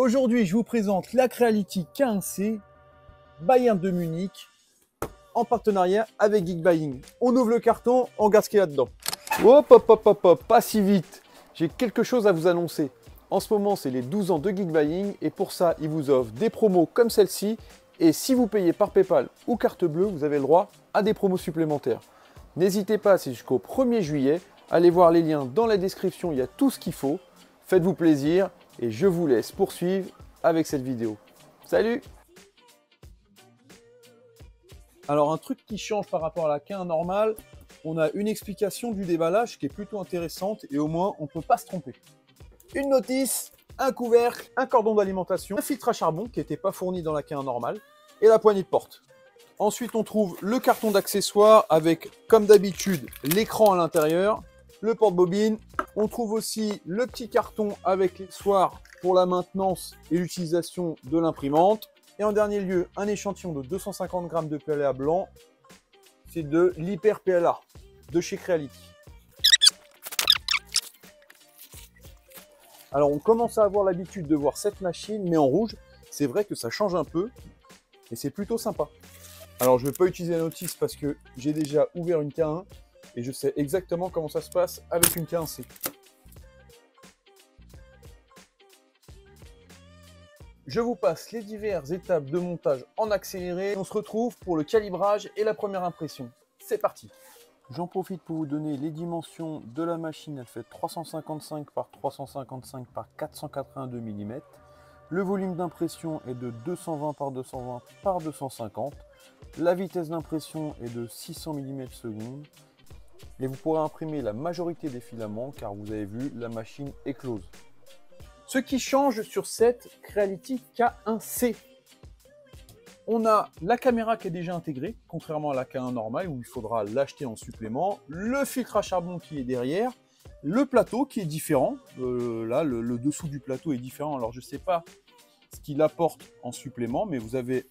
Aujourd'hui, je vous présente la Creality K1C Bayern de Munich en partenariat avec Geekbuying. On ouvre le carton, on regarde ce qu'il y a dedans. Hop, hop, hop, hop, hop, pas si vite. J'ai quelque chose à vous annoncer. En ce moment, c'est les 12 ans de Geekbuying et pour ça, ils vous offrent des promos comme celle-ci. Et si vous payez par PayPal ou carte bleue, vous avez le droit à des promos supplémentaires. N'hésitez pas, c'est jusqu'au 1er juillet. Allez voir les liens dans la description, il y a tout ce qu'il faut. Faites-vous plaisir et je vous laisse poursuivre avec cette vidéo. Salut! Alors un truc qui change par rapport à la K1 normale, on a une explication du déballage qui est plutôt intéressante et au moins on ne peut pas se tromper. Une notice, un couvercle, un cordon d'alimentation, un filtre à charbon qui n'était pas fourni dans la K1 normale et la poignée de porte. Ensuite on trouve le carton d'accessoires avec comme d'habitude l'écran à l'intérieur, le porte-bobine. On trouve aussi le petit carton avec l'accessoire pour la maintenance et l'utilisation de l'imprimante. Et en dernier lieu, un échantillon de 250 g de PLA blanc. C'est de l'Hyper PLA de chez Creality. Alors on commence à avoir l'habitude de voir cette machine, mais en rouge. C'est vrai que ça change un peu et c'est plutôt sympa. Alors je ne vais pas utiliser la notice parce que j'ai déjà ouvert une K1 et je sais exactement comment ça se passe avec une K1C. Je vous passe les diverses étapes de montage en accéléré. On se retrouve pour le calibrage et la première impression. C'est parti! J'en profite pour vous donner les dimensions de la machine. Elle fait 355 par 355 par 482 mm. Le volume d'impression est de 220 par 220 par 250. La vitesse d'impression est de 600 mm/s. Et vous pourrez imprimer la majorité des filaments car vous avez vu, la machine est close. Ce qui change sur cette Creality K1C, on a la caméra qui est déjà intégrée, contrairement à la K1 normale où il faudra l'acheter en supplément, le filtre à charbon qui est derrière, le plateau qui est différent, là le dessous du plateau est différent, alors je ne sais pas ce qu'il apporte en supplément, mais vous avez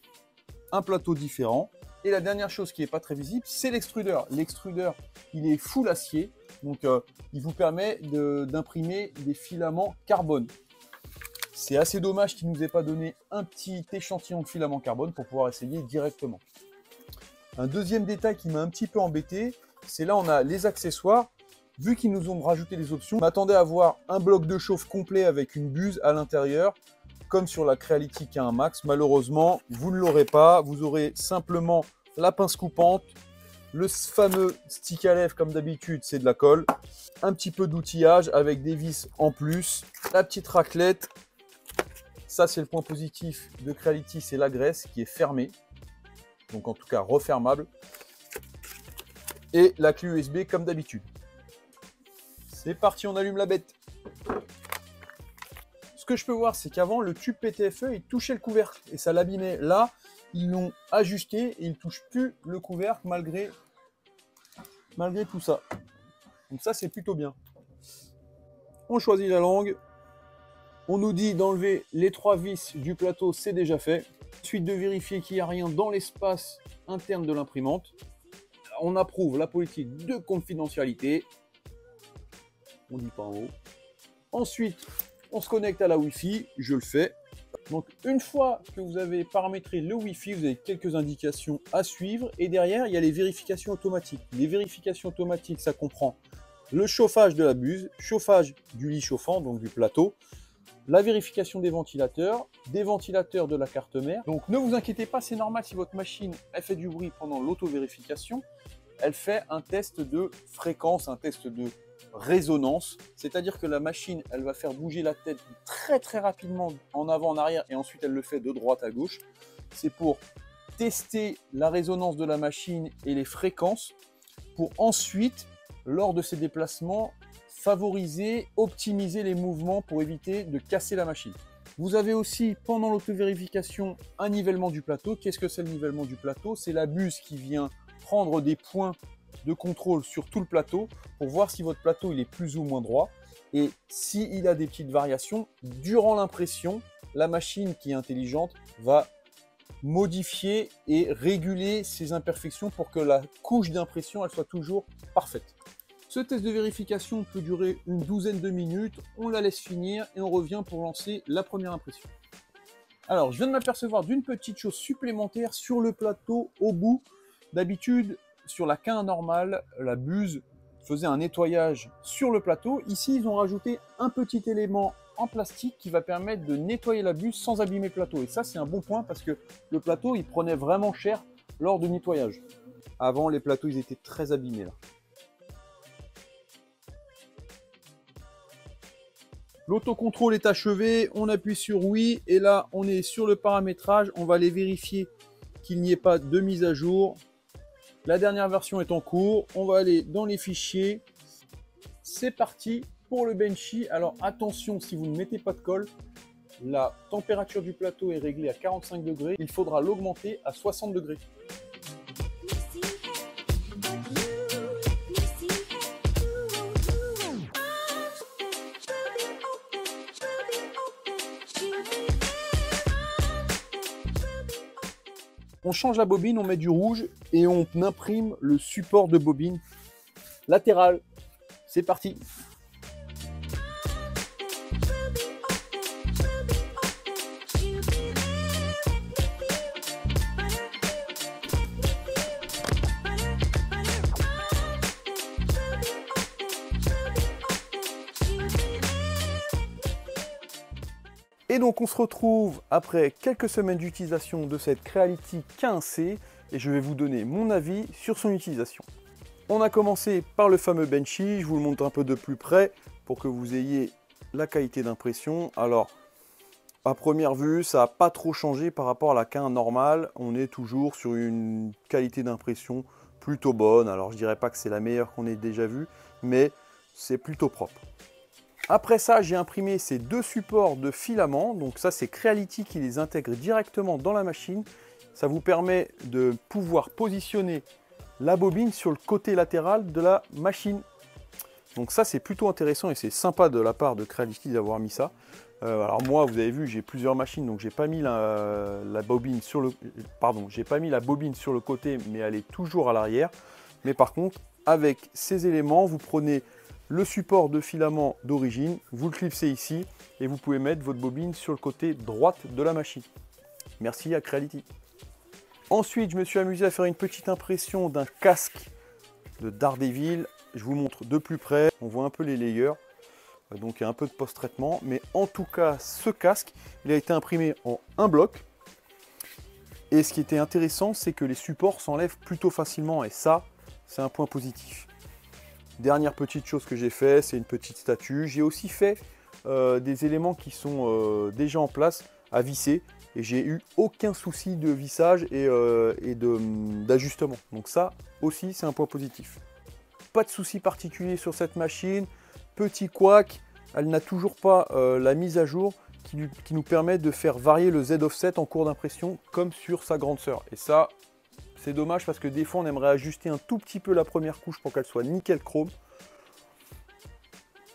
un plateau différent. Et la dernière chose qui n'est pas très visible, c'est l'extrudeur. L'extrudeur, il est full acier, donc il vous permet d'imprimer des filaments carbone. C'est assez dommage qu'il ne nous ait pas donné un petit échantillon de filament carbone pour pouvoir essayer directement. Un deuxième détail qui m'a un petit peu embêté, c'est là on a les accessoires. Vu qu'ils nous ont rajouté les options, on m'attendait à avoir un bloc de chauffe complet avec une buse à l'intérieur, comme sur la Creality K1 Max. Malheureusement, vous ne l'aurez pas. Vous aurez simplement la pince coupante, le fameux stick à lèvres comme d'habitude, c'est de la colle, un petit peu d'outillage avec des vis en plus, la petite raclette. Ça, c'est le point positif de Creality, c'est la graisse qui est fermée, donc en tout cas refermable. Et la clé USB comme d'habitude. C'est parti, on allume la bête. Ce que je peux voir, c'est qu'avant, le tube PTFE, il touchait le couvercle et ça l'abîmait. Là, ils l'ont ajusté et il ne touche plus le couvercle malgré tout ça. Donc ça, c'est plutôt bien. On choisit la langue. On nous dit d'enlever les 3 vis du plateau, c'est déjà fait. Ensuite, de vérifier qu'il n'y a rien dans l'espace interne de l'imprimante. On approuve la politique de confidentialité. On dit pas en haut. Ensuite, on se connecte à la Wi-Fi, je le fais. Donc une fois que vous avez paramétré le Wi-Fi, vous avez quelques indications à suivre. Et derrière, il y a les vérifications automatiques. Les vérifications automatiques, ça comprend le chauffage de la buse, chauffage du lit chauffant, donc du plateau, la vérification des ventilateurs de la carte mère. Donc ne vous inquiétez pas, c'est normal si votre machine elle fait du bruit pendant l'auto-vérification. Elle fait un test de fréquence, un test de résonance, c'est-à-dire que la machine, elle va faire bouger la tête très très rapidement en avant, en arrière, et ensuite elle le fait de droite à gauche. C'est pour tester la résonance de la machine et les fréquences, pour ensuite, lors de ces déplacements, favoriser, optimiser les mouvements pour éviter de casser la machine. Vous avez aussi, pendant l'auto-vérification, un nivellement du plateau. Qu'est-ce que c'est le nivellement du plateau? C'est la buse qui vient prendre des points de contrôle sur tout le plateau pour voir si votre plateau il est plus ou moins droit et s'il a des petites variations durant l'impression, la machine qui est intelligente va modifier et réguler ces imperfections pour que la couche d'impression elle soit toujours parfaite. Ce test de vérification peut durer une douzaine de minutes, on la laisse finir et on revient pour lancer la première impression. Alors, je viens de m'apercevoir d'une petite chose supplémentaire sur le plateau au bout. D'habitude, sur la K1 normale, la buse faisait un nettoyage sur le plateau. Ici, ils ont rajouté un petit élément en plastique qui va permettre de nettoyer la buse sans abîmer le plateau. Et ça, c'est un bon point parce que le plateau, il prenait vraiment cher lors du nettoyage. Avant, les plateaux, ils étaient très abîmés là. L'autocontrôle est achevé, on appuie sur oui et là on est sur le paramétrage, on va aller vérifier qu'il n'y ait pas de mise à jour. La dernière version est en cours, on va aller dans les fichiers. C'est parti pour le Benchy. Alors attention, si vous ne mettez pas de colle, la température du plateau est réglée à 45 degrés, il faudra l'augmenter à 60 degrés. On change la bobine, on met du rouge et on imprime le support de bobine latéral. C'est parti. Et donc on se retrouve après quelques semaines d'utilisation de cette Creality K1C et je vais vous donner mon avis sur son utilisation. On a commencé par le fameux Benchy, je vous le montre un peu de plus près pour que vous ayez la qualité d'impression. Alors à première vue, ça n'a pas trop changé par rapport à la K1 normale, on est toujours sur une qualité d'impression plutôt bonne. Alors je dirais pas que c'est la meilleure qu'on ait déjà vue, mais c'est plutôt propre. Après ça, j'ai imprimé ces deux supports de filaments. Donc ça, c'est Creality qui les intègre directement dans la machine. Ça vous permet de pouvoir positionner la bobine sur le côté latéral de la machine. Donc ça, c'est plutôt intéressant et c'est sympa de la part de Creality d'avoir mis ça. Alors moi, vous avez vu, j'ai plusieurs machines, donc j'ai pas mis la bobine sur le, j'ai pas mis la bobine sur le côté, mais elle est toujours à l'arrière. Mais par contre, avec ces éléments, vous prenez le support de filament d'origine, vous le clipsez ici et vous pouvez mettre votre bobine sur le côté droite de la machine. Merci à Creality. Ensuite, je me suis amusé à faire une petite impression d'un casque de Daredevil. Je vous montre de plus près, on voit un peu les layers, donc il y a un peu de post-traitement, mais en tout cas, ce casque, il a été imprimé en un bloc. Et ce qui était intéressant, c'est que les supports s'enlèvent plutôt facilement et ça, c'est un point positif. Dernière petite chose que j'ai fait, c'est une petite statue. J'ai aussi fait des éléments qui sont déjà en place à visser et j'ai eu aucun souci de vissage et d'ajustement. Donc ça aussi, c'est un point positif. Pas de souci particulier sur cette machine. Petit couac, elle n'a toujours pas la mise à jour qui nous permet de faire varier le Z offset en cours d'impression comme sur sa grande sœur. Et ça, c'est dommage parce que des fois on aimerait ajuster un tout petit peu la première couche pour qu'elle soit nickel chrome.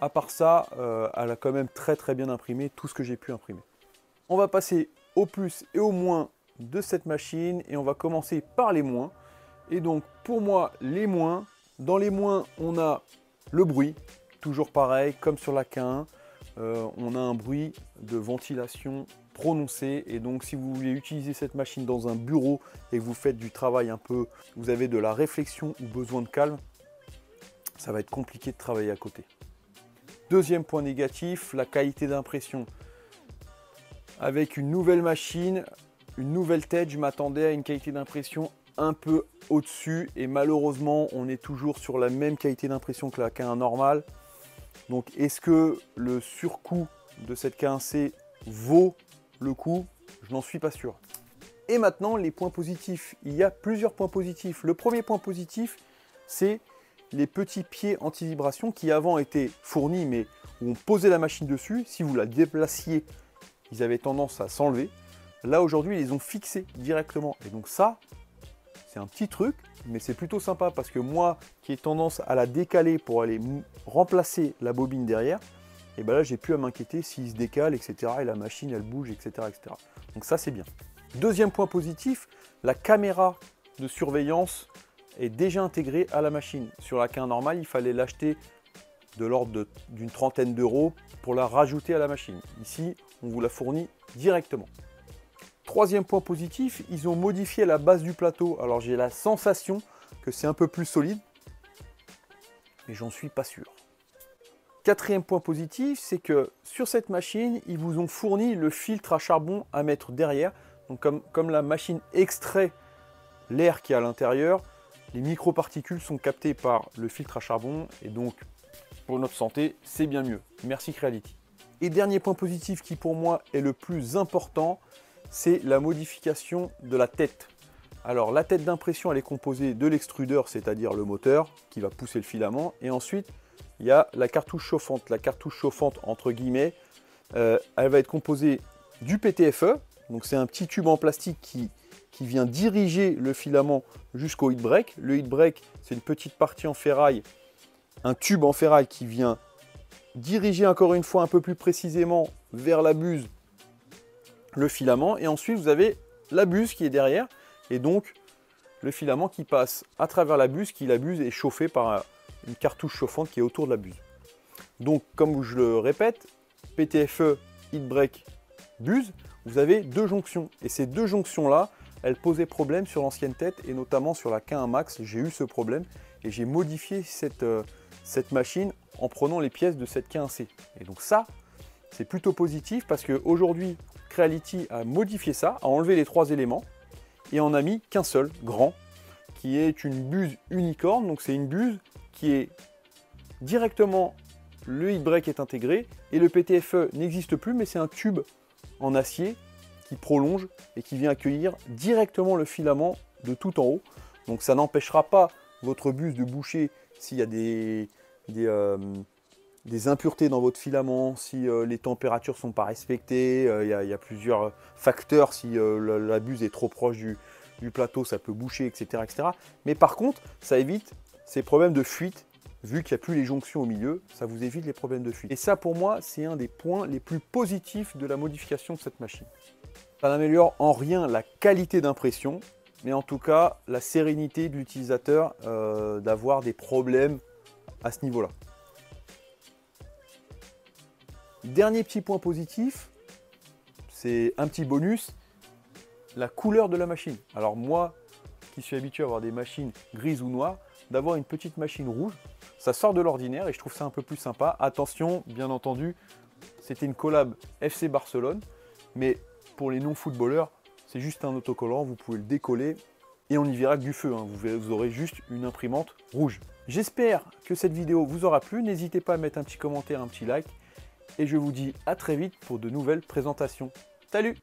À part ça, elle a quand même très bien imprimé tout ce que j'ai pu imprimer. On va passer au plus et au moins de cette machine et on va commencer par les moins. Et donc pour moi, les moins, dans les moins on a le bruit, toujours pareil comme sur la K1. On a un bruit de ventilation prononcé et donc si vous voulez utiliser cette machine dans un bureau et que vous faites du travail un peu, vous avez de la réflexion ou besoin de calme, ça va être compliqué de travailler à côté. Deuxième point négatif, la qualité d'impression. Avec une nouvelle machine, une nouvelle tête, je m'attendais à une qualité d'impression un peu au-dessus et malheureusement on est toujours sur la même qualité d'impression que la K1 normale. Donc est-ce que le surcoût de cette K1C vaut le coup? Je n'en suis pas sûr. Et maintenant les points positifs. Il y a plusieurs points positifs. Le premier point positif, c'est les petits pieds anti-vibration qui avant étaient fournis mais où on posait la machine dessus. Si vous la déplaciez, ils avaient tendance à s'enlever. Là aujourd'hui, ils les ont fixés directement. Et donc ça, c'est un petit truc, mais c'est plutôt sympa parce que moi qui ai tendance à la décaler pour aller remplacer la bobine derrière, et ben là j'ai plus à m'inquiéter s'il se décale, etc. Et la machine elle bouge, etc. Donc ça c'est bien. Deuxième point positif, la caméra de surveillance est déjà intégré à la machine. Sur la K1 normale, il fallait l'acheter de l'ordre d'une trentaine d'euros pour la rajouter à la machine. Ici, on vous la fournit directement. Troisième point positif, ils ont modifié la base du plateau. Alors j'ai la sensation que c'est un peu plus solide, mais j'en suis pas sûr. Quatrième point positif, c'est que sur cette machine, ils vous ont fourni le filtre à charbon à mettre derrière. Donc comme la machine extrait l'air qui est à l'intérieur, les microparticules sont captées par le filtre à charbon et donc pour notre santé, c'est bien mieux. Merci Creality. Et dernier point positif qui pour moi est le plus important, c'est la modification de la tête. Alors la tête d'impression, elle est composée de l'extrudeur, c'est-à-dire le moteur qui va pousser le filament, et ensuite il y a la cartouche chauffante. La cartouche chauffante, entre guillemets, elle va être composée du PTFE, donc c'est un petit tube en plastique qui vient diriger le filament jusqu'au heat break. Le heat break, c'est une petite partie en ferraille, un tube en ferraille qui vient diriger encore une fois un peu plus précisément vers la buse le filament, et ensuite vous avez la buse qui est derrière, et donc le filament qui passe à travers la buse, la buse est chauffée par une cartouche chauffante qui est autour de la buse. Donc comme je le répète, PTFE, heat break, buse, vous avez deux jonctions, et ces deux jonctions là, elles posaient problème sur l'ancienne tête, et notamment sur la K1 Max, j'ai eu ce problème, et j'ai modifié cette machine en prenant les pièces de cette K1C. Et donc ça, c'est plutôt positif, parce qu'aujourd'hui, Creality a modifié ça, a enlevé les trois éléments et en a mis qu'un seul, grand, qui est une buse unicorne. Donc c'est une buse qui est directement, le heat break est intégré et le PTFE n'existe plus, mais c'est un tube en acier qui prolonge et qui vient accueillir directement le filament de tout en haut. Donc ça n'empêchera pas votre buse de boucher s'il y a des impuretés dans votre filament, si les températures ne sont pas respectées, il y a plusieurs facteurs, si la buse est trop proche du plateau, ça peut boucher, etc., etc. Mais par contre, ça évite ces problèmes de fuite, vu qu'il n'y a plus les jonctions au milieu, ça vous évite les problèmes de fuite. Et ça, pour moi, c'est un des points les plus positifs de la modification de cette machine. Ça n'améliore en rien la qualité d'impression, mais en tout cas, la sérénité de l'utilisateur d'avoir des problèmes à ce niveau-là. Dernier petit point positif, c'est un petit bonus, la couleur de la machine. Alors moi, qui suis habitué à avoir des machines grises ou noires, d'avoir une petite machine rouge, ça sort de l'ordinaire et je trouve ça un peu plus sympa. Attention, bien entendu, c'était une collab FC Barcelone, mais pour les non-footballeurs, c'est juste un autocollant, vous pouvez le décoller et on y verra que du feu, hein. Vous aurez juste une imprimante rouge. J'espère que cette vidéo vous aura plu, n'hésitez pas à mettre un petit commentaire, un petit like, et je vous dis à très vite pour de nouvelles présentations. Salut!